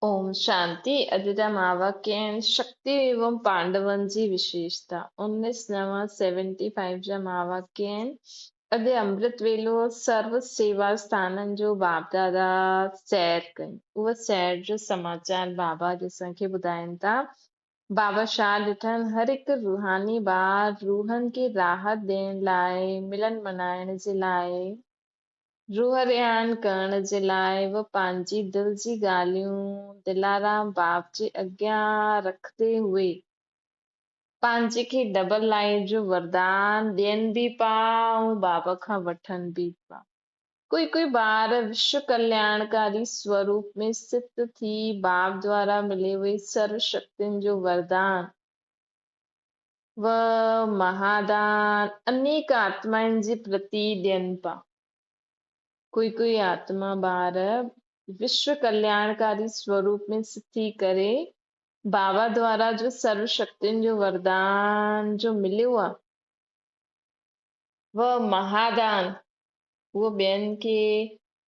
ओम शांति। अॼु जा महावाक्य आहिनि शक्ति एवं पांडवनि जी विशेषता। 19/9/75 जा महावाक्य आहिनि। अॼु अमृत वेलो सर्व सेवा स्थाननि जो बाप दादा सैर कई। उहा सैर जो समाचार बाबा अॼु असांखे ॿुधाइनि था। बाबा छा ॾिठनि, हर हिकु रूहानी ॿार रूहनि खे राहत ॾियण लाइ, मिलन मनाइण जे लाइ, रूह रिहान करण जे लाइ व पंहिंजी दिल जी ॻाल्हियूं दिलाराम बाप जे अॻियां रखंदे हुए पंहिंजे खे डबल लाइफ जो वरदान ॾियनि बि पिया ऐं बाबा खां वठनि बि पिया। कोई कोई ॿार विश्व कल्याणकारी स्वरूप में स्थित थी बाप द्वारा मिले हुए सर्व शक्तियुनि जो वरदान व महादान अनेक आत्माउनि जे प्रति ॾियनि पिया। कोई आत्मा ॿार विश्व कल्याणकारी स्वरूप में थी करे बाबा द्वारा जो सर्व शक्तियुनि जो वरदान जो मिलियो आहे वह महादान, उहो ॿियनि खे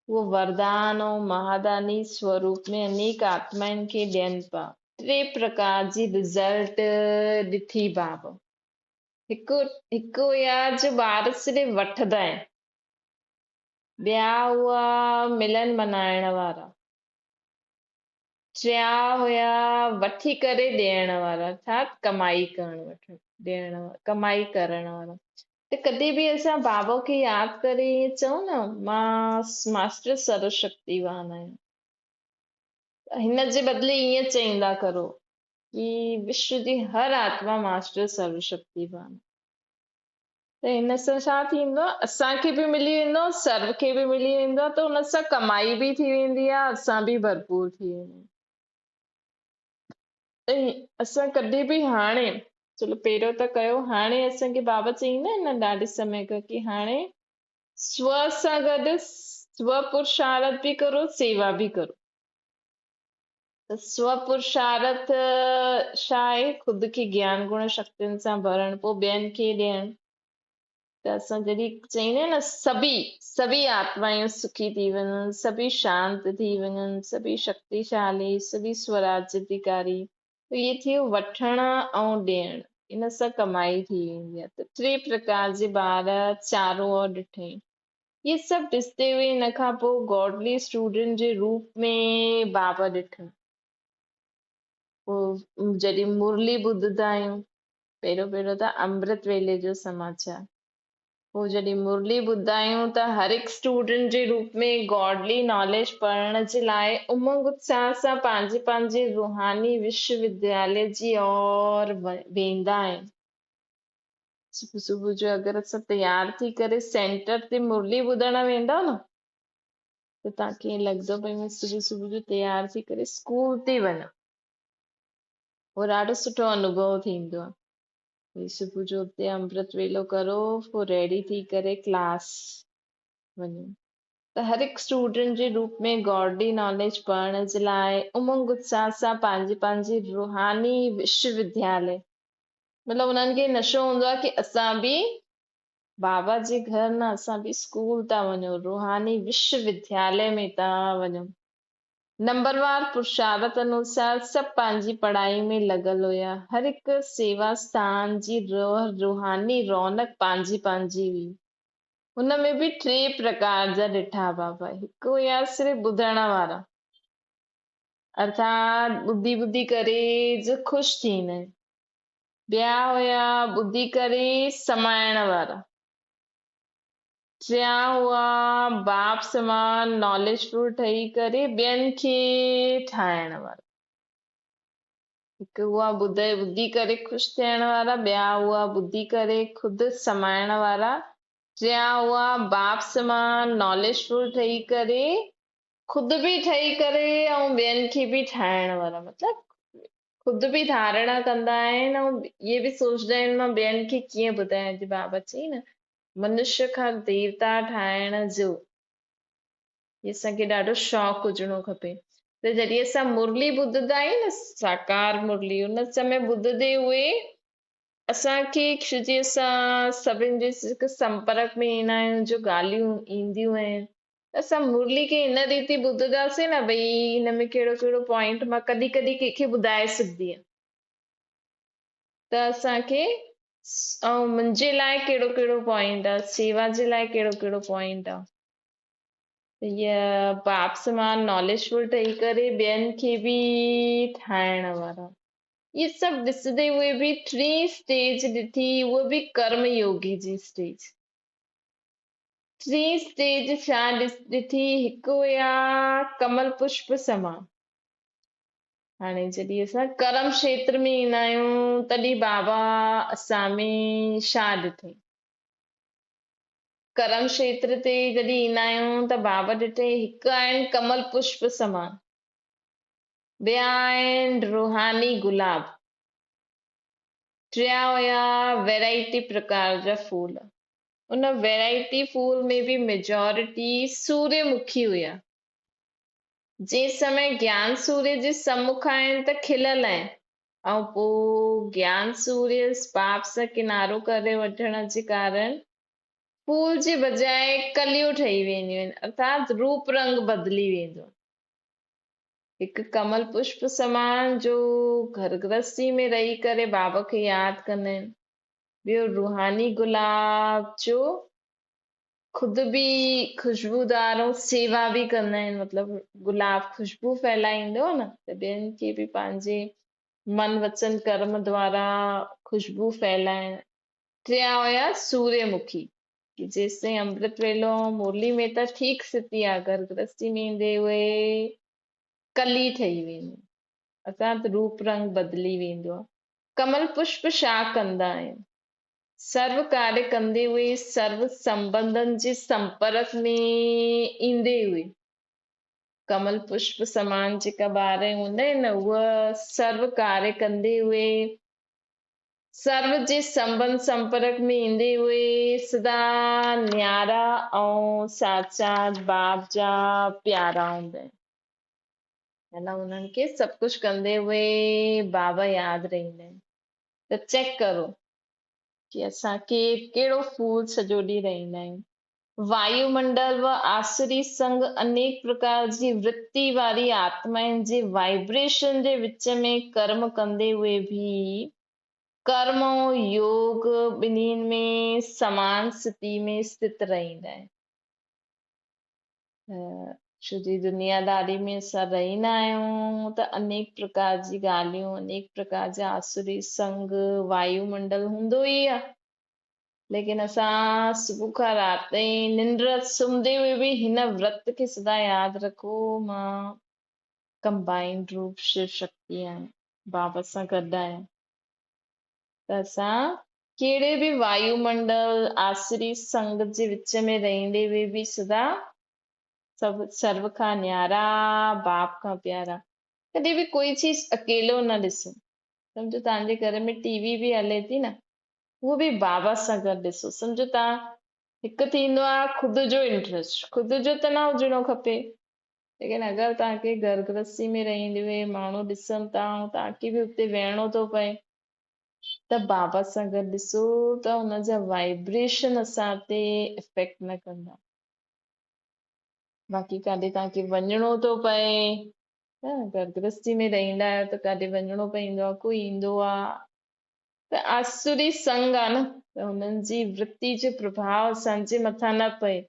उहो वरदान ऐं महादानी स्वरूप में अनेक आत्माउनि खे ॾियनि पिया। 3 प्रकार जी रिज़ल्ट ॾिठी बाबा। हिकु हुया जो ॿार सिर्फ़ु वठंदा आहिनि, ॿिया हुआ मिलन मनाइण वारा, टिया हुया वठी करे ॾियण वारा, अर्थात कमाई करण वारा। त कॾहिं बि असां बाबा खे यादि करे ईअं चऊं न, मां मास्टर सर्वशक्तिवान आहियां, हिन जे बदिले ईअं चईंदा करो कि विश्व जी हर आत्मा मास्टर सर्वशक्तिवान। त हिन सां छा थींदो, असांखे बि मिली वेंदो, सर्व खे बि मिली वेंदो, त हुन सां कमाई बि थी वेंदी आहे, असां बि भरपूर थी वेंदा आहियूं। असां कॾहिं बि हाणे, चलो पहिरियों त कयो, हाणे असांखे बाबा चईंदा आहिनि न ॾाढे समय खां कि हाणे स्व सां गॾु स्व पुरुषार्थ बि करो, सेवा बि करो। त स्व पुरुषार्थ छा आहे, ख़ुदि खे ज्ञान गुण शक्तियुनि सां भरण, पोइ ॿियनि खे ॾियण। त असां जॾहिं चईंदा आहियूं न सभी आत्मायूं सुखी थी वञनि, सभी शांत थी वञनि, सभी शक्तिशाली, सभी स्वराज्यधिकारी, त इहे थियो वठण ऐं ॾियण, इन सां कमाई थी वेंदी आहे। त 3 प्रकार जे ॿार चारो ओर ॾिठई। इहे सभु ॾिसंदे हुए हिन खां पोइ गॉडली स्टूडेंट जे रूप में बाबा ॾिठनि। पोइ जॾहिं मुरली ॿुधंदा आहियूं, पहिरियों त अमृत वेले जो समाचार, पोइ जॾहिं मुरली ॿुधंदा आहियूं त हर हिकु स्टूडेंट जे रूप में गॉडली नॉलेज पढ़ण जे लाइ उमंग उत्साह सां पंहिंजे रूहानी विश्वविद्यालय जी ओर वेंदा आहिनि। सुबुह जो अगरि असां तयार थी करे सेंटर ते मुरली ॿुधण वेंदा न, त तव्हांखे ईअं लॻंदो भई मां सुबुह जो तयार थी करे स्कूल थी वञा। उहो ॾाढो सुठो अनुभव थींदो आहे। भई सुबुह जो उते अमृत वेलो करो, पोइ रेडी थी करे क्लास वञो। त हर हिकु स्टूडेंट जे रूप में गॉडली नॉलेज पढ़ण जे लाइ उमंग उत्साह सां पंहिंजे रूहानी विश्वविद्यालय, मतिलबु उन्हनि खे नशो हूंदो आहे कि असां बि बाबा जे घर न, असां बि स्कूल था वञूं, रूहानी विश्वविद्यालय में था वञूं। नंबरवार पुरुषार्थ अनुसार सभु पंहिंजी पढ़ाई में लॻल हुया। हर हिकु सेवा स्थान जी रूहानी रौनक पंहिंजी हुई। हुन में बि 3 प्रकार जा ॾिठा बाबा। हिकु हुया सिर्फ़ु ॿुधण वारा, अर्थात ॿुधी करे जो ख़ुशि थींदा आहिनि। ॿिया हुया ॿुधी करे समाइण वारा। टिया हुआ बाप समान नॉलेजफुल ठही करे ॿियनि खे ठाहिण वारा। हिकु हुआ ॿुधी करे ख़ुशि थियण वारा, ॿिया हुआ ॿुधी करे ख़ुदि समाइण वारा, टिया हुआ बाप समान नॉलेजफुल ठही करे ख़ुदि बि ठही करे ऐं ॿियनि खे बि ठाहिण वारा। मतिलबु ख़ुदि बि धारणा कंदा आहिनि ऐं इहे बि सोचंदा आहिनि मां ॿियनि खे कीअं ॿुधायां। थी बाबा चई न, मनुष्य खां देवता ठाहिण जो इहे असांखे ॾाढो शौक़ु हुजणो खपे। त जॾहिं असां मुरली ॿुधंदा आहियूं न, साकार मुरली, उन समय ॿुधंदे हुए असांखे जीअं असां सभिनि जे संपर्क में ईंदा आहियूं, जो ॻाल्हियूं ईंदियूं आहिनि, असां मुरली खे हिन रीति ॿुधंदासीं न भई हिन में कहिड़ो कहिड़ो पॉइंट मां कॾहिं कॾहिं कंहिंखे ॿुधाए सघंदी आहियां त असांखे ऐं मुंहिंजे लाइ कहिड़ो कहिड़ो पॉइंट आहे, सेवा जे लाइ कहिड़ो कहिड़ो पॉइंट आहे, त हीअ बाप समान नॉलेजफुल ठही करे ॿियनि खे बि ठाहिण वारा, इहे सभु ॾिसंदे हुए बि टी स्टेज ॾिठी, उहा बि कर्म Yogi ji stage. T stage छा ॾिठी, हिकु हुया कमल पुष्प समान। हाणे जॾहिं असां कर्म क्षेत्र में ईंदा आहियूं तॾहिं बाबा असां में छा ॾिठई, कर्म क्षेत्र ते जॾहिं ईंदा आहियूं त बाबा ॾिठई हिकु आहिनि कमल पुष्प समान, ॿिया आहिनि रूहानी गुलाब, टिया हुया वैरायटी प्रकार जा फूल। उन वैरायटी फूल में बि मेजॉरिटी सूर्यमुखी हुया। जे समय ज्ञान सूर्य जे सम्मुख आहिनि त खिलियल आहिनि, ऐं पोइ ज्ञान सूर्य बाप सां किनारो करे वठण जे कारण फूल जे बजाए कलियूं ठही वेंदियूं आहिनि, अर्थात रूप रंग बदिली वेंदो। हिकु कमल पुष्प समान जो घर गृहस्थी में रही करे बाबा खे यादि कंदा आहिनि, ॿियो रूहानी गुलाब जो ख़ुदि बि ख़ुशबूदार ऐं सेवा बि कंदा आहिनि, मतिलबु गुलाब ख़ुशबू फैलाईंदो न त ॿियनि खे बि पंहिंजे मन वचन कर्म द्वारा ख़ुशबू फैलाइण। टिया हुया सूर्यमुखी, कि जेसिताईं अमृत वेलो मुरली में त ठीकु स्थिति आहे, घर गृहस्थी में ईंदे उहे कली ठही वेंदी, अर्थात रूप रंग बदिली वेंदो आहे। कमल पुष्प छा कंदा आहिनि, सर्व कार्य कंदे हुए सर्व संबंधनि जे संपर्क में ईंदे हुए कमल पुष्प समान जेका ॿार हूंदा आहिनि न उहा सर्व कार्य कंदे हुए सर्व जे संबंध संपर्क में ईंदे हुए सदा न्यारा ऐं साक्षात बाप जा प्यारा हूंदा आहिनि, मतलब उन्हनि खे सभु कुझु कंदे हुए बाबा यादि रहंदा आहिनि। त चेक करो कि असां कहिड़ो फूल सॼो ॾींहुं रहंदा आहियूं। वायुमंडल व आसुरी संग अनेक प्रकार जी वृत्ति वारी आत्माउनि जे वाइब्रेशन जे विच में कर्म कंदे हुए भी कर्म और योग ॿिन्हिनि में समान स्थिति में स्थित रहंदा आहिनि। छो जी दुनियादारी में असां रहंदा आहियूं त अनेक प्रकार जी ॻाल्हियूं, अनेक प्रकार जा आसुरी संग वायुमंडल हूंदो ई आहे, लेकिन असां सुबुह खां राति ताईं निंड सुम्हंदे हुए बि हिन व्रत खे सदा यादि रखो, मां कंबाइंड रूप शिव शक्ति आहियां, बाबा सां गॾु आहियां। त असां कहिड़े बि वायुमंडल आसुरी संग जे विच में रहंदे हुए बि सदा सभु सर्व खां न्यारा बाप खां प्यारा, कॾहिं बि कोई चीज अकेलो न ॾिसो। सम्झो तव्हांजे घर में टीवी बि हले थी न, उहो बि बाबा सां गॾु ॾिसो। सम्झो तव्हां हिकु थींदो आहे ख़ुदि जो इंट्रस्ट, ख़ुदि जो त न हुजिणो खपे, लेकिन अगरि तव्हांखे घर गृहस्थी में रहंदे हुए माण्हू ॾिसनि था ऐं तव्हांखे बि हुते वेहणो थो पए त बाबा सां गॾु ॾिसो त हुनजा वाइब्रेशन असां ते इफेक्ट न कंदा। बाक़ी काॾे तव्हांखे वञिणो थो पए, घर गृहस्थी में रहंदा आहियो त काॾे वञिणो पवंदो आहे, कोई ईंदो आहे त आसुरी संग आहे न, त हुननि जी वृत्ति जो प्रभाव असांजे मथां न पए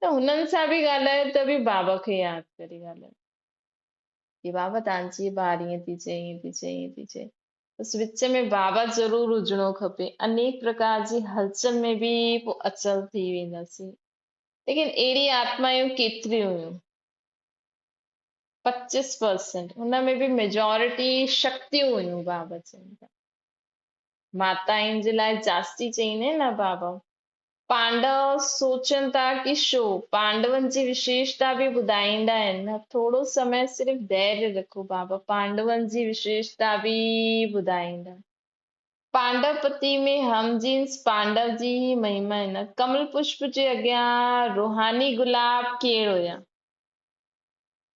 त हुननि सां बि ॻाल्हायो त बि बाबा खे यादि करे ॻाल्हायो कि बाबा तव्हांजी ॿार ईअं थी चए, ईअं थी चए, ईअं थी चए, बसि विच में बाबा ज़रूरु हुजिणो खपे। अनेक प्रकार जी हलचल में बि पोइ अचल थी वेंदासीं, लेकिन अहिड़ी आत्मायूं केतिरियूं हुयूं, 25%, हुन में बि मेजॉरिटी शक्तियूं हुयूं। बाबा चवनि था माताउनि जे लाइ जास्ती चईंदा आहिनि न बाबा। पांडव सोचनि था कि छो, पांडवनि जी विशेषता बि ॿुधाईंदा आहिनि न, थोरो समय सिर्फ़ धैर्य रखो, बाबा पांडवनि जी विशेषता बि ॿुधाईंदा। पांडवपति में हम जींस पांडव जी ही महिमा है न। कमल पुष्प जे अॻियां रूहानी गुलाब केरु हुया,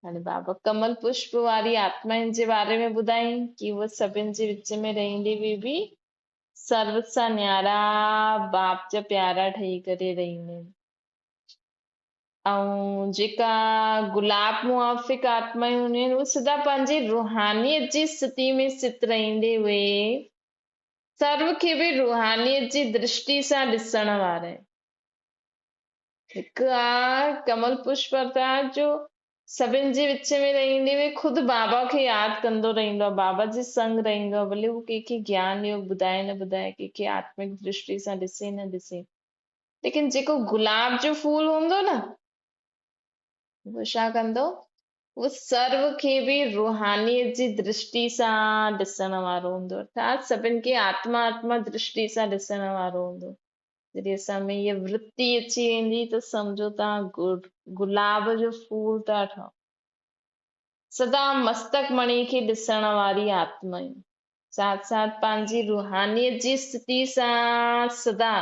हाणे बाबा कमल पुष्प वारी आत्माउनि जे बारे में ॿुधाई कि उहे सभिनि जे विच में रहंदी हुई बि सर्व सां न्यारा बाप जा प्यारा ठही करे रहंदा आहिनि। ऐं जेका गुलाब मुआफ़िक आत्मायूं हूंदियूं आहिनि, उहे सदा पंहिंजी रुहानियत जी स्थिति में स्थित रहंदे हुए सर्व खे बि रुहानियत जी दृष्टि सां ॾिसण वारा आहिनि। हिकु आहे कमल पुष्प अर्थात जो सभिनि जे विच में रहंदे हुए ख़ुदि बाबा खे यादि कंदो रहंदो आहे, बाबा जे संग रहंदो आहे, भले हू कंहिंखे ज्ञान योग ॿुधाए न ॿुधाए, कंहिंखे आत्मिक दृष्टि सां ॾिसे न ॾिसे, लेकिन जेको गुलाब जो फूल हूंदो न, उहो छा कंदो, उहो सर्व खे बि रुहानियत जी दृष्टि सां ॾिसण वारो हूंदो, अर्थात सभिनि खे आत्मा आत्मा दृष्टि सां ॾिसण वारो हूंदो। जॾहिं असां में इहा वृत्ति अची वेंदी त सम्झो तव्हां गुलाब जो फूल था ठहो, सदा मस्तक मणि खे ॾिसण वारी आत्मा आहियूं, साथ साथ पंहिंजी रुहानियत जी स्थिति सां सदा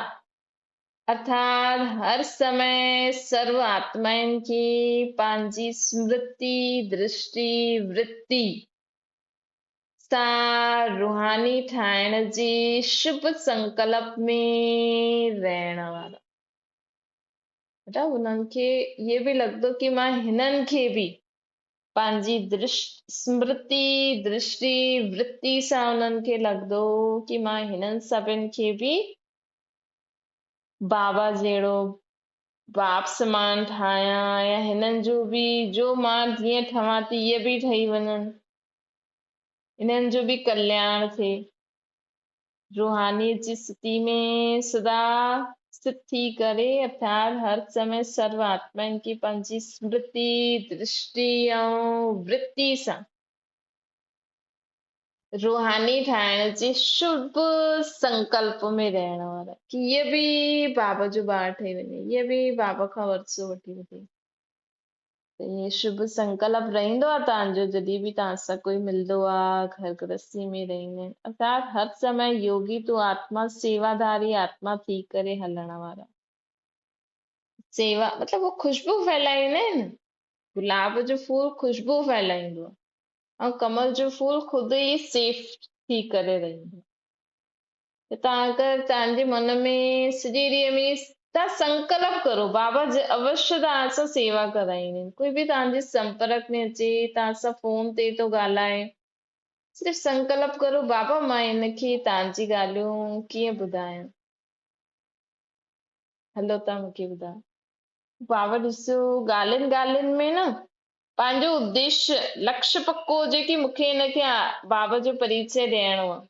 अर्थात हर समय सर्व आत्माउनि खे पंहिंजी स्मृति दृष्टि वृत्ति सां रुहानी ठाहिण जी शुभ संकल्प में रहण वारा, मतलब उन्हनि खे इहे बि लॻंदो कि मां हिननि खे बि पंहिंजी स्मृति दृष्टि वृत्ति सां उन्हनि खे लॻंदो कि मां हिननि सभिनि खे बि बाबा जहिड़ो बाप समान ठाहियां, या हिननि जो बि जो मां जीअं ठहां थी इहे बि ठही वञनि, इन्हनि जो बि कल्याण थिए, रूहानियत जी स्थिति में सदा स्थित थी करे अर्थात हर समय सर्व आत्माउनि की पंहिंजी स्मृति दृष्टि ऐं वृत्ति सां रूहानी ठाहिण जे शुभ संकल्प में रहण वारा, कि इहे बि बाबा जो ॿार ठही वञे, इहे बि बाबा खां वरसो वठी वठे, त इहे शुभ संकल्प रहंदो आहे तव्हांजो जॾहिं बि तव्हां सां कोई मिलंदो आहे, घर गृहस्थी में रहंदा आहिनि, अर्थात हर समय योगी तो आत्मा सेवाधारी आत्मा थी करे हलण वारा, सेवा मतलब वो खुशबू फैलाईंदा आहिनि, गुलाब जो फूल खुशबू फैलाईंदो आहे, ऐं कमल जो फूल ख़ुदि ई सेफ थी करे रहंदो, त तव्हां अगरि तव्हांजे मन में सॼे ॾींहं में तव्हां संकल्प करो, बाबा अवश्य तव्हां सां सेवा कराईंदा आहिनि, कोई बि तव्हांजे संपर्क में अचे, तव्हां सां फोन ते थो ॻाल्हाए, सिर्फ़ु संकल्प करो बाबा मां हिनखे तव्हांजी ॻाल्हियूं कीअं ॿुधायां, हलो तव्हां मूंखे ॿुधायो, बाबा ॾिसो ॻाल्हियुनि ॻाल्हियुनि में न पंहिंजो उद्देश्य लक्ष्य पक्को हुजे कि मूंखे हिनखे बाबा जो परिचय ॾियणो आहे,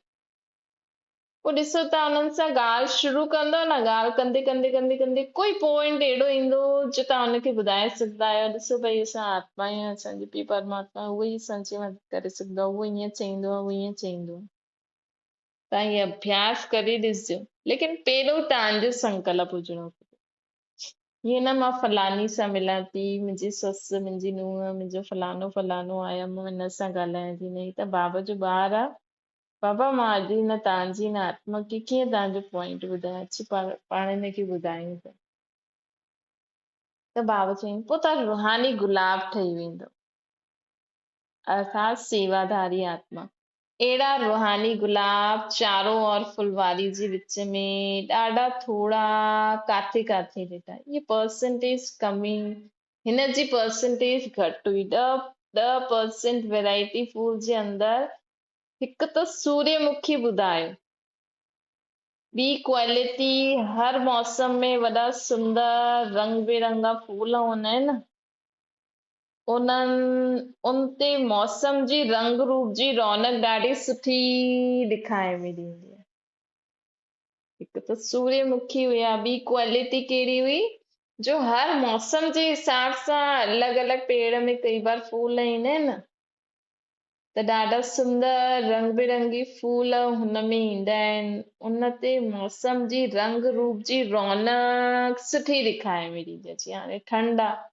पोइ ॾिसो तव्हां हुननि सां ॻाल्हि शुरू कंदव न, ॻाल्हि कंदे कंदे कंदे कंदे कोई पॉइंट अहिड़ो ईंदो जो तव्हां हुनखे ॿुधाए सघंदा आहियो, ॾिसो भई असां आत्मा आहियूं, असांजी पीउ परमात्मा उहो ई असांजी मदद करे सघंदो आहे, उहो ईअं चईंदो आहे, उहो ईअं चईंदो आहे, तव्हां इहे अभ्यास करे ॾिसजो, लेकिन पहिरियों तव्हांजो संकल्प हुजिणो खपे, हीअं न मां फलानी सां मिलां थी, मुंहिंजी ससु मुंहिंजी नुंहुं मुंहिंजो फलानो फलानो आया, मां हिन सां ॻाल्हायां थी, न त बाबा जो ॿार आहे, बाबा मां अॼु हिन तव्हांजी हिन आत्मा खे कीअं तव्हांजो पॉइंट ॿुधायां, अची पाण हिनखे ॿुधायूं था, त बाबा चईं पोइ तव्हां रुहानी गुलाब ठही वेंदो, अर्थात सेवाधारी आत्मा, अहिड़ा रुहानी गुलाब चारों ओर फुलवारी जे विच में ॾाढा थोड़ा काथे काथे ॾिठा, ये परसेंटेज कमी, हिन जी परसेंटेज घटि हुई, 10% वैरायटी फूल जे अंदरि हिकु त सूर्यमुखी ॿुधायो, ॿी क्वालिटी हर मौसम में वॾा सुंदर रंग बिरंगा फूल हूंदा आहिनि, उन ते मौसम जी रंग रूप जी रौनक ॾाढी सुठी ॾेखारे में ॾींदी आहे, हिकु त सूर्यमुखी हुया, ॿी क्वालिटी कहिड़ी हुई जो हर मौसम जे हिसाब सां अलॻि अलॻि पेड़ में कई बार फूल ईंदा आहिनि न, त ॾाढा सुंदर रंग बिरंगी फूल हुन में ईंदा आहिनि, उन ते मौसम जी रंग रूप जी रौनक सुठी ॾेखारे में ॾींदी आहे, जीअं हाणे ठंड आहे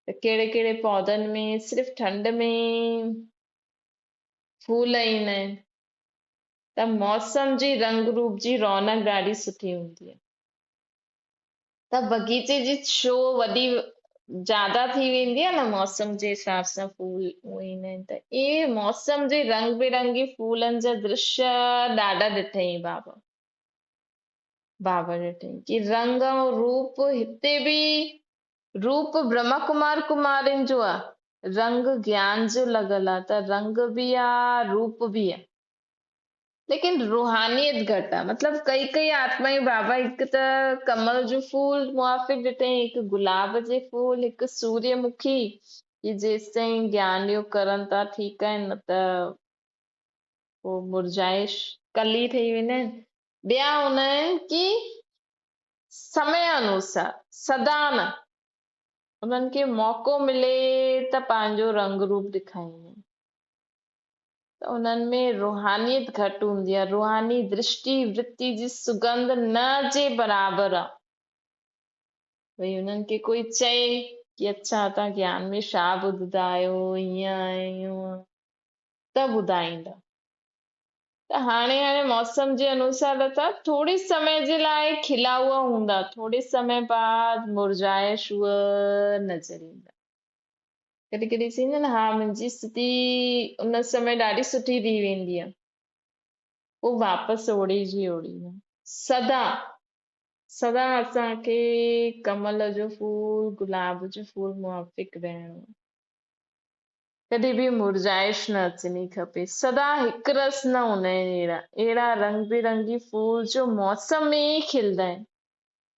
त कहिड़े कहिड़े पौधनि में सिर्फ़ु ठंड में फूल ईंदा आहिनि, त मौसम जी रंग रूप जी रौनक ॾाढी सुठी हूंदी आहे, त बगीचे जी शो वॾी ज्यादा थी वेंदी आहे न, मौसम जे हिसाब सां फूल ईंदा आहिनि, त इहे मौसम जे रंग बिरंगी फूलनि जा दृश्य ॾाढा ॾिठई बाबा ॾिठई कि रंग ऐं रूप हिते बि रूप ब्रह्मा कुमार कुमारिन जो आहे, रंग ज्ञान जो लॻल आहे, त रंग बि आहे रूप बि आहे, लेकिन रूहानियत घटि आहे। मतलब कई कई आत्मायूं बाबा हिकु त कमल जो फूल मुआफ़िक ॾिठईं, हिकु गुलाब जे फूल, हिकु सूर्यमुखी, कि जेसि ताईं ज्ञान योग करनि था ठीकु आहिनि, न त पोइ मुरझाए कली ठही वेंदा आहिनि। ॿिया हूंदा आहिनि कि समय अनुसार, सदा न, उन्हनि खे मौक़ो मिले त पंहिंजो रंग रूप ॾेखारींदा आहिनि, त उन्हनि में रूहानियत घटि हूंदी आहे, रूहानी दृष्टि वृत्ति जी सुगंध न जे बराबरि आहे। भई उन्हनि खे कोई चए कि अच्छा तव्हां ज्ञान में छा ॿुधंदा आहियो, हीअं आहे हीअं आहे, त ॿुधाईंदा। त हाणे हाणे मौसम जे अनुसार था, थोड़ी समय जे लाइ खिला हुआ हूंदा, थोड़े समय बाद मुरझाए छुअ नज़र ईंदा। कॾहिं कॾहिं थींदो न, हा मुंहिंजी स्थिति उन समय ॾाढी सुठी थी वेंदी आहे, पोइ वापसि ओड़ी जी ओड़ी आहे। सदा सदा असांखे कमल जो फूल, गुलाब जो फूल मुआफ़िक रहणो आहे, कॾहिं बि मुरझाइश न अचणी खपे। सदा हिकु रस न हूंदा आहिनि, अहिड़ा रंग बिरंगी फूल जो मौसम में ई खिलंदा आहिनि,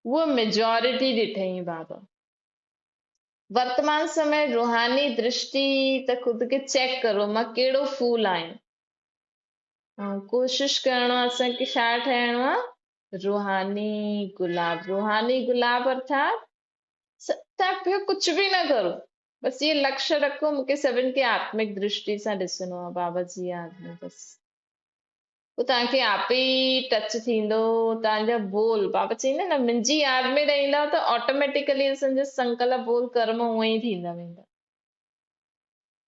उहा मेजॉरिटी ॾिठई बाबा। वर्तमान समय रूहानी दृष्टि, त खुद खे चेक करो मां कहिड़ो फूल आहियां, ऐं कोशिश करणो आहे असांखे छा ठहिणो आहे, रूहानी गुलाब। रूहानी गुलाब अर्थात तव्हां ॿियो कुझु बि न करो, बस ये लक्ष्य रखो मूंखे सभिनि खे आत्मिक दृष्टि सां ॾिसणो आहे, बाबा जी यादि में बस। पोइ तव्हांखे आपे ई टच थींदो, तव्हांजा बोल, बाबा चईंदा न मुंहिंजी यादि में रहंदा त ऑटोमेटिकली असांजा संकल्प बोल कर्म उअं ई थींदा वेंदा।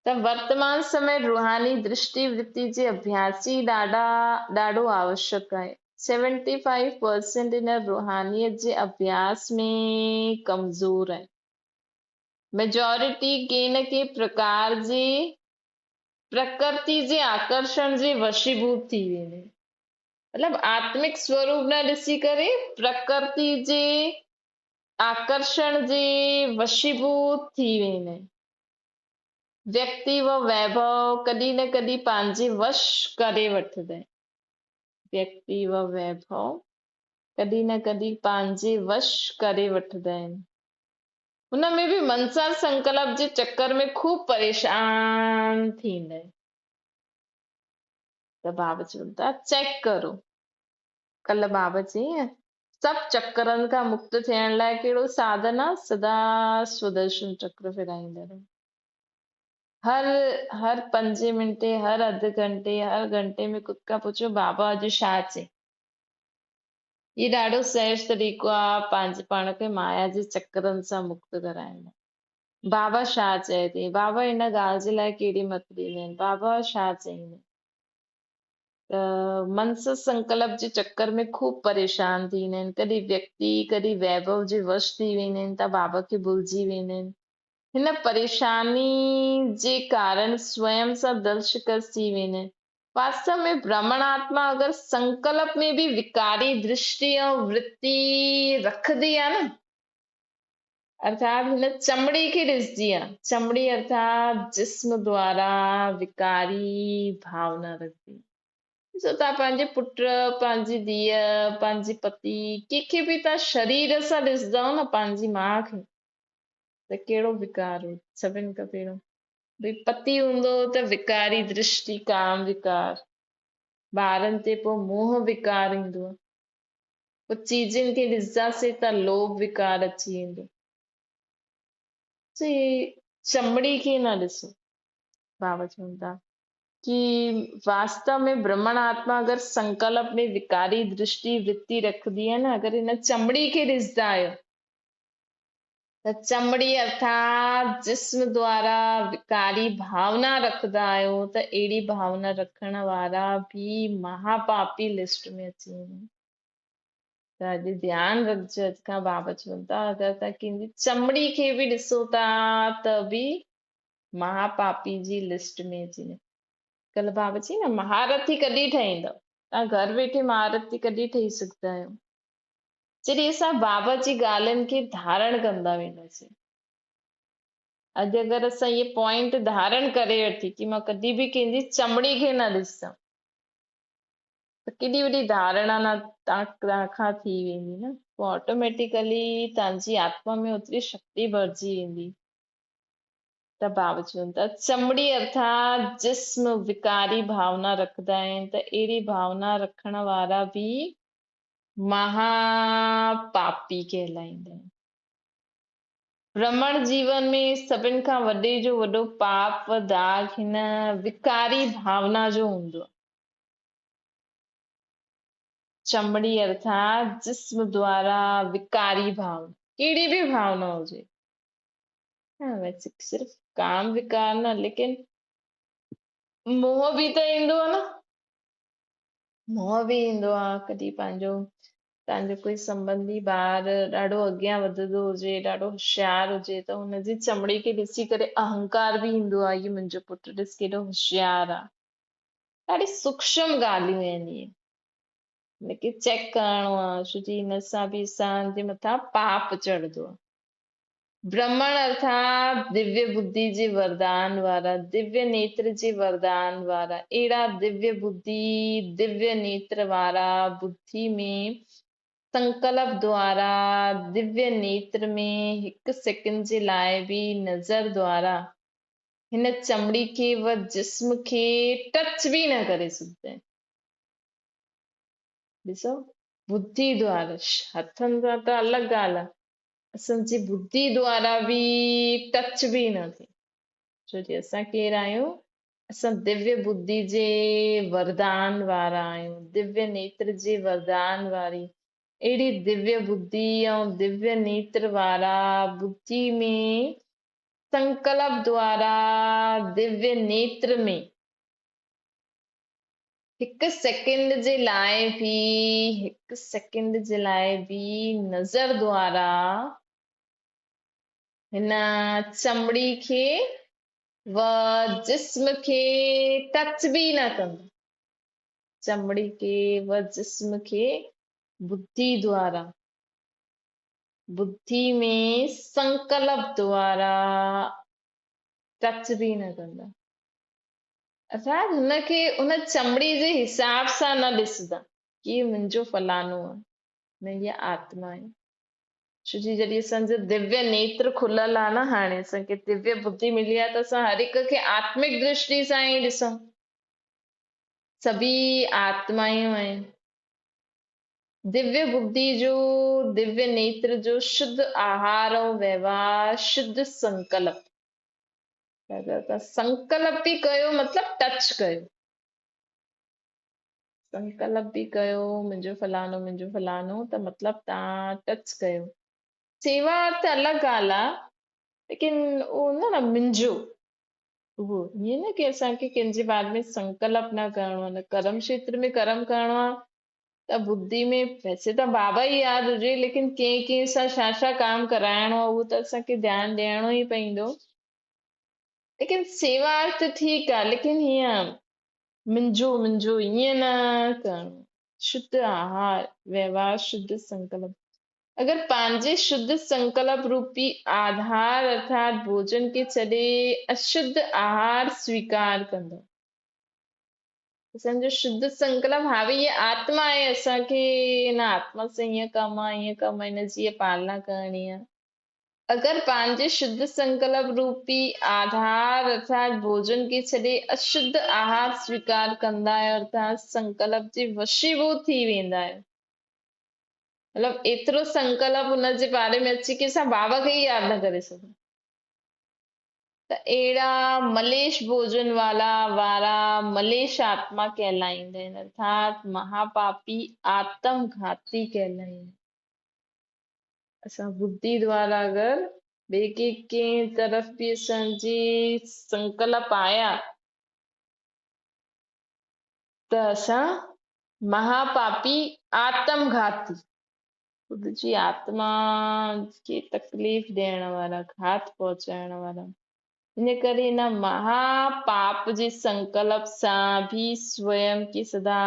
त वर्तमान समय रूहानी दृष्टि वृत्ति जे अभ्यासी ॾाढो आवश्यक आहे। 75% इन रूहानियत जे अभ्यास में कमज़ोर आहे। मेजॉरिटी के न के प्रकार जे प्रकृति जे आकर्षण जे वशीभूत थी वेंदे, मतलब आत्मिक स्वरूप न ॾिसी करे प्रकृति जे आकर्षण जे वशीभूत थी वेंदा आहिनि। व्यक्ति व वैभव कॾहिं न कॾहिं पंहिंजे वश करे वठंदा आहिनि। व्यक्ति व वैभव कॾहिं न कॾहिं पंहिंजे वश करे वठंदा आहिनि। हुन में बि मनसा संकल्प जे चक्कर में खूब परेशान थींदा आहिनि। त बाबा चवनि था चेक करो। कल्ह बाबा चई सभु चक्करनि खां मुक्त थियण लाइ कहिड़ो साधन आहे, सदा स्वदर्शन चक्र फिराईंदा रहो। हर 5 मिंटे, हर अधु घंटे, हर घंटे में खुद खां पुछो बाबा अॼु छा चई। ये ॾाढो सहज तरीक़ो आहे पंहिंजे पाण खे माया जे चक्करनि सां मुक्त कराइण लाइ। बाबा छा चए थी, बाबा हिन ॻाल्हि जे लाइ कहिड़ी मत ॾींदा आहिनि, बाबा छा चईंदा। मनस संकल्प जे चक्कर में खूब परेशान थींदा आहिनि। कॾहिं व्यक्ति कॾहिं वैभव जे वश थी वेंदा आहिनि, त बाबा खे भुलिजी वेंदा आहिनि। हिन परेशानी जे कारण स्वयं सां दिल शिकस्त थी वेंदा आहिनि। वास्तव में ब्राह्मण आत्मा अगर संकल्प में भी विकारी दृष्टि और वृत्ति रखदी आहे न, अर्थात हिन चमड़ी खे ॾिसदी आहे। चमड़ी अर्थात जिस्म द्वारा विकारी भावना रखदी। ॾिसो तव्हां पंहिंजे पुट, पंहिंजी धीअ, पंहिंजी पति, कंहिंखे बि तव्हां शरीर सां ॾिसंदव न, पंहिंजी माउ खे, त कहिड़ो विकार हो। सभिनि खां पहिरियों भई पति हूंदो त विकारी दृष्टि, काम विकार, ॿारनि ते पोइ मोह विकार ईंदो आहे, पोइ चीजनि खे ॾिसंदासीं त लोभ विकार अची वेंदो। चमड़ी खे न ॾिसो। बाबा चवनि था कि वास्तव में ब्रह्मण आत्मा अगर संकल्प में विकारी दृष्टि वृत्ति रखदी है न, अगर इन चमड़ी खे ॾिसदा आहियो त चमड़ी अर्थात जिस्म द्वारा विकारी भावना रखदा आहियो, त अहिड़ी भावना रखण वारा भी महापापी लिस्ट में अची वेंदा। त अॼु ध्यानु रखजो, अॼु खां बाबा चवनि था अगरि तव्हां कंहिंजी चमड़ी खे बि ॾिसो था त बि महापापी जी लिस्ट में अची वेंदा। कल्ह बाबा चई न महारथी कॾहिं ठहींदव, तव्हां घर वेठे महारथी कॾहिं ठही सघंदा आहियो, जॾहिं असां बाबा जी ॻाल्हियुनि खे धारण कंदा वेंदासीं। अॼु अगरि असां इहे पॉइंट धारण करे वठी की मां कॾहिं बि कंहिंजी चमड़ी खे न ॾिसां त केॾी वॾी धारणा न तव्हांखां थी वेंदी न, पोइ ऑटोमेटिकली तव्हांजी आत्मा में ओतिरी शक्ति भरिजी वेंदी। त भाव चवनि था चमड़ी अर्थात जिस्म विकारी भावना रखंदा आहिनि त अहिड़ी भावना रखण वारा बि महापापी कहलाईंदा आहिनि। भ्रमण जीवन में सभिनि खां वॾे जो वॾो पाप दाग हिन विकारी भावना जो हूंदो आहे। चमड़ी अर्थात जिस्म द्वारा विकारी भावना, कहिड़ी बि भावना हुजे, वैसे सिर्फ काम विकार न, लेकिन मोह बि त ईंदो आहे न, मोह बि ईंदो आहे। कॾहिं पंहिंजो तव्हांजो कोई संबंधी ॿार ॾाढो अॻियां वधंदो हुजे, ॾाढो होशियारु हुजे त हुनजी चमड़ी खे ॾिसी करे अहंकार बि ईंदो आहे, इहो मुंहिंजो पुटु ॾिस केॾो होशियारु आहे। ॾाढी सूक्ष्म ॻाल्हियूं आहिनि इहे, लेकिन चेक करणो आहे छो जी हिन सां बि असांजे मथां पाप चढ़ंदो आहे। ब्रह्मण अर्थात दिव्य बुद्धि जे वरदान वारा, दिव्य नेत्र जे वरदान वारा, अहिड़ा दिव्य बुद्धि दिव्य नेत्र वारा बुद्धि में संकल्प द्वारा दिव्य नेत्र में हिकु सेकंड जे लाइ बि नज़र द्वारा हिन चमड़ी खे व जिस्म खे टच बि न करे सघंदा आहिनि। ॾिसो, बुद्धि द्वारा, हथनि सां त अलॻि ॻाल्हि आहे, असांजी बुद्धि द्वारा बि टच बि न थिए, छो जी असां केरु आहियूं, असां दिव्य बुद्धि जे वरदान वारा आहियूं, दिव्य नेत्र जे वरदान वारी। अहिड़ी दिव्य बुद्धि ऐं दिव्य नेत्र वारा बुद्धि में संकल्प द्वारा दिव्य नेत्र में हिकु सेकंड जे लाइ बि, हिकु सेकंड जे लाइ बि नज़र द्वारा हिन चमड़ी खे व जिस्म खे टच बि न कंदा। चमड़ी खे व जिस्म खे बुद्धि द्वारा, बुद्धि में संकल्प द्वारा टच बि न कंदा। अर्थात हुनखे उन चमड़ी जे हिसाब सां न ॾिसंदा कि मुंहिंजो फलानो आहे, न इहा आत्मा आहे। छो जी जॾहिं असांजो दिव्य नेत्र खुलियल आहे न, हाणे असांखे दिव्य बुद्धि मिली आहे त असां हर हिक खे आत्मिक दृष्टि सां ई ॾिसूं, सभी आत्मायूं आहिनि। दिव्य बुद्धि जो, दिव्य नेत्र जो शुद्ध आहार ऐं व्यवहार, शुद्ध संकल्प, संकल्प बि कयो मतलब टच कयो, संकल्प बि कयो मुंहिंजो फलानो त मतलब तव्हां टच कयो। सेवा त अलॻि ॻाल्हि आहे, लेकिन उहो न मुंहिंजो, उहो ईअं न की असांखे कंहिंजे बारे में संकल्प न करणो आहे, न कर्म क्षेत्र में कर्म करणो आहे त बुद्धि में वैसे त बाबा ई यादि हुजे, लेकिन कंहिं कंहिं सां छा छा काम कराइणो आहे उहो त असांखे ध्यानु ॾियणो ई पवंदो। लेकिन सेवा त ठीकु आहे, लेकिन हीअं मुंहिंजो ईअं न करणो। शुद्ध आहार व्यवहार, शुद्ध संकल्प। अगर पंहिंजे शुद्ध संकल्प रूपी आधार अर्थात भोजन के छॾे अशुद्ध आहार स्वीकार कंदो, असांजो शुद्ध संकल्प हावी ये आत्मा आहे, असांखे हिन आत्मा सां हीअं कमु आहे, हीअं कमु आहे, हिनजी हीअ पालना करणी आहे। अगर पंहिंजे शुद्ध संकल्प रूपी आधार अर्थात भोजन के छॾे अशुद्ध आहार स्वीकार कंदा आहियो, अर्थात संकल्प जे वशीभूत थी वेंदा आहियो, मतलब एतिरो संकल्प हुनजे बारे में अची की असां बाबा खे ई यादि न करे सघूं, त अहिड़ा मलेश भोजन वारा मलेश आत्मा कहलाईंदा आहिनि, अर्थात महापापी आत्मघाती कहलाईंदा आहिनि। असां बुद्धि द्वारा अगर ॿिए कंहिं तरफ़ बि असांजी संकल्प आया त असां महापापी आत्मघाती, खुद जी आत्मा खे तकलीफ़ ॾियण वारा, घात पहुचाइण वारा, इन करे हिन महापाप जे संकल्प सां भी स्वयं खे सदा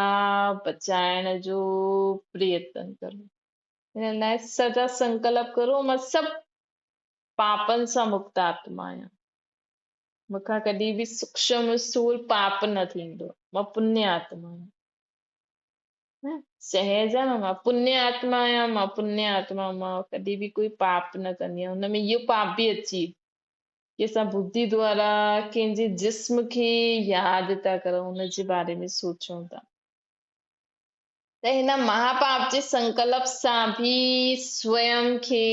बचाइण जो प्रयत्न करो। हिन लाइ सदा संकल्प करो मां सभु पापनि सां मुक्त आत्मा आहियां। मूंखां कॾहिं बि सूक्ष्म स्थूल पाप न थींदो, मां पुण्य आत्मा आहियां। न सहज आहे न, मां पुण्य आत्मा आहियां, मां पुण्य आत्मा, मां कॾहिं बि कोई पाप न कंदी आहियां। हुनमें इहो पाप बि अची कि असां बुद्धि द्वारा कंहिंजे जिस्म खे यादि था करूं, हुनजे बारे में सोचूं था, त हिन महापाप जे संकल्प सां बि स्वयं खे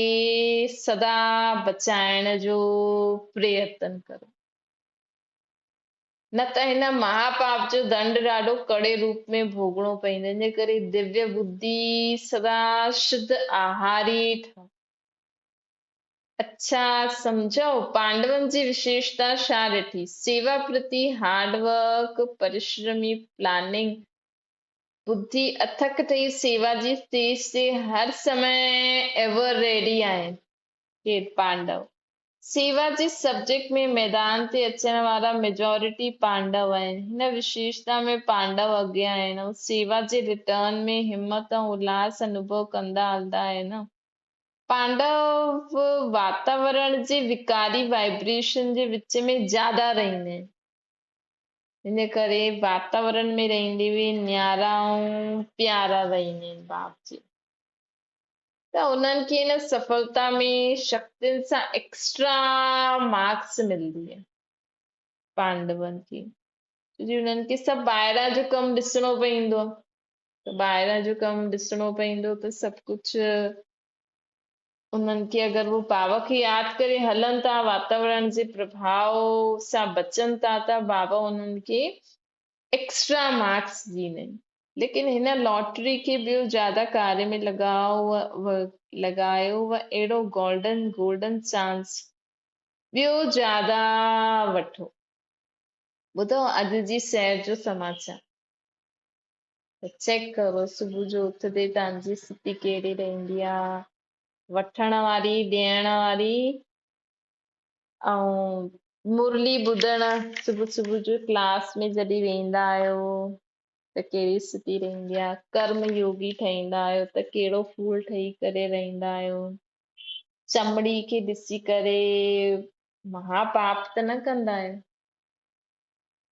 सदा बचाइण जो प्रयत्न करो, न त हिन महापाप जो दंड ॾाढो कड़े रूप में भोगणो पवंदो। इन करे दिव्य बुद्धि सदा शुद्ध आहारी ठहो। अच्छा समझो, पांडवन जी विशेषता छा ॾिठी? सेवा प्रति हार्डवर्क, परिश्रमी प्लानिंग, बुद्धि अथक ठही सेवा जी तेज से हर समय एवर रेडी आहिनि। केर? पांडव। सेवा जे सब्जेक्ट में मैदान ते अचण वारा मेजॉरिटी पांडव आहिनि। हिन विशेषता में पांडव अॻियां आहिनि ऐं सेवा जे रिटर्न में हिम्मत ऐं उल्लास अनुभव कंदा हलंदा आहिनि। पांडव वातावरण जे विकारी वाइब्रेशन जे विच में ज्यादा रहंदा आहिनि, इन करे वातावरण में रहंदे बि न्यारा ऐं प्यारा रहंदा आहिनि बाप जे। त उन्हनि खे न सफलता में शक्तियुनि सां एक्स्ट्रा मार्क्स मिलंदी आहे पांडवनि खे, छोकी उन्हनि खे सभु ॿाहिरां जो कमु ॾिसणो पवंदो आहे, त ॿाहिरां जो कमु ॾिसणो पवंदो त सभु कुझु उन्हनि खे अगरि वो बाबा खे यादि करे हलनि था, वातावरण जे प्रभाव सां बचनि था, त बाबा उन्हनि खे एक्स्ट्रा मार्क्स ॾींदा आहिनि। लेकिन हिन लॉटरी खे ॿियो ज्यादा कार्य में लॻायो व अहिड़ो गोल्डन चांस ॿियो ज्यादा वठो। ॿुधो अॼु जी शहर जो समाचार, त चेक करो सुबुह जो उथदे तव्हांजी स्थिति कहिड़ी रहंदी आहे, वठण वारी, ॾियण वारी ऐं मुरली ॿुधण सुबुह सुबुह जो क्लास में जॾहिं वेंदा आहियो त कहिड़ी स्थिति रहंदी आहे, कर्म योगी ठहींदा आहियो त कहिड़ो फूल ठही करे रहंदा आहियो, चमड़ी खे ॾिसी करे महापाप त न कंदा आहियो।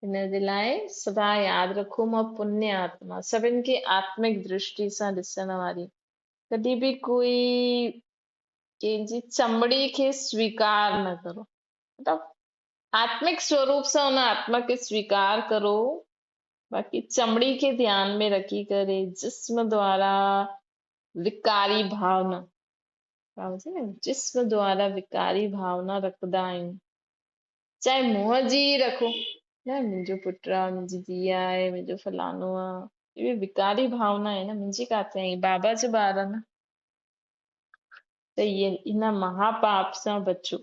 हिन जे लाइ सदा यादि रखो, मां पुण्य आत्मा, सभिनि खे आत्मिक दृष्टि सां ॾिसण वारी, कॾहिं बि कोई कंहिंजी चमड़ी खे स्वीकार न करो, मतलब आत्मिक स्वरूप सां हुन आत्मा खे स्वीकार करो, बाक़ी चमड़ी खे ध्यान में रखी करे जिस्म द्वारा विकारी भावना, जिस्म द्वारा विकारी भावना रखंदा आहियूं, चाहे मुंहं जी रखो, न मुंहिंजो पुटु आहे, मुंहिंजी धीउ आहे, मुंहिंजो फलानो आहे, इहे विकारी भावना आहे न, मुंहिंजी काथे आई, बाबा जो ॿार आहे न, त इहे हिन महापाप सां बचो।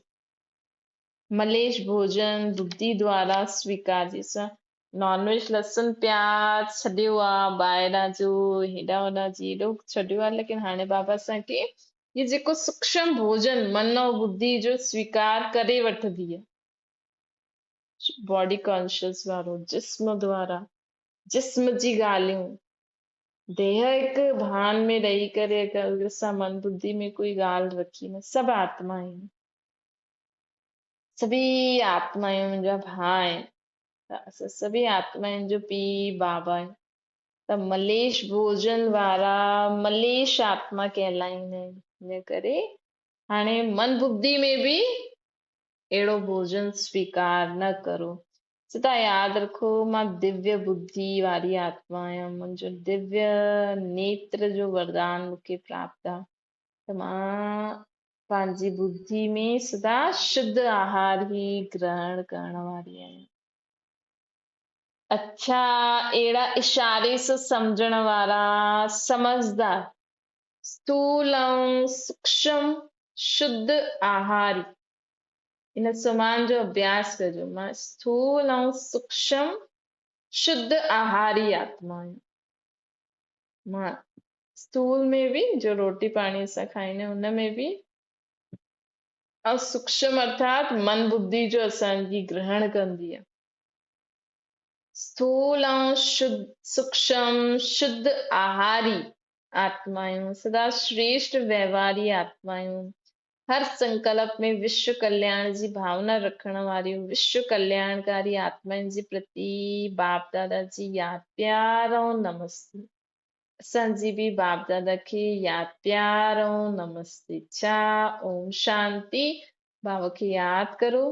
मलेश भोजन बुद्धि द्वारा स्वीकार, जंहिंसां नॉनवेज लहसुन प्याज छॾियो आहे, ॿाहिरां जो हेॾा होॾा जीरो छॾियो आहे, लेकिन हाणे बाबा असांखे इहे जेको सूक्ष्म भोजन मन ऐं बुद्धि जो स्वीकार करे वठंदी आहे, बॉडी कॉन्शियस वारो, जिस्म द्वारा, जिस्म जी ॻाल्हियूं, देह हिकु भान में रही करे अगरि असां मन बुद्धि में कोई ॻाल्हि रखी न, सभु आत्मा आहिनि, सभी आत्मायूं मुंहिंजा भाउ आहिनि, त असां सभी आत्माउनि जो पीउ बाबा आहे, त मलेश भोजन वारा मलेश आत्मा कहलाईंदा आहिनि। हिन करे हाणे मन बुद्धि में बि अहिड़ो भोजन स्वीकार न करो, सदा यादि रखो, मां दिव्य बुद्धि वारी आत्मा आहियां, मुंहिंजो दिव्य नेत्र जो वरदान मूंखे प्राप्त आहे, त मां पंहिंजी बुद्धि में सदा शुद्ध आहार ही ग्रहण करण वारी आहियां। अच्छा, अहिड़ा इशारे सां सम्झण वारा समझदार, स्थूल ऐं सूक्ष्म शुद्ध आहारी, इन समान जो अभ्यास कजो, मां स्थूल ऐं सूक्ष्म शुद्ध आहारी आत्मा आहियां। मां स्थूल में बि जो रोटी पाणी असां खाईंदा आहियूं उन में बि, ऐं सूक्ष्म अर्थात मन बुद्धि जो असांजी ग्रहण कंदी आहे। स्थूल ऐं सूक्ष्म शुद्ध आहारी आत्मायूं, सदा श्रेष्ठ व्यवहारी आत्मायूं, हर संकल्प में विश्व कल्याण जी भावना रखण वारियूं विश्व कल्याणकारी आत्माउनि जे प्रति बाप दादा जी याद प्यार ऐं नमस्ते। असांजी बि बाप दादा खे याद प्यार ऐं नमस्ते। छा ओम शांति। भाव खे याद करो।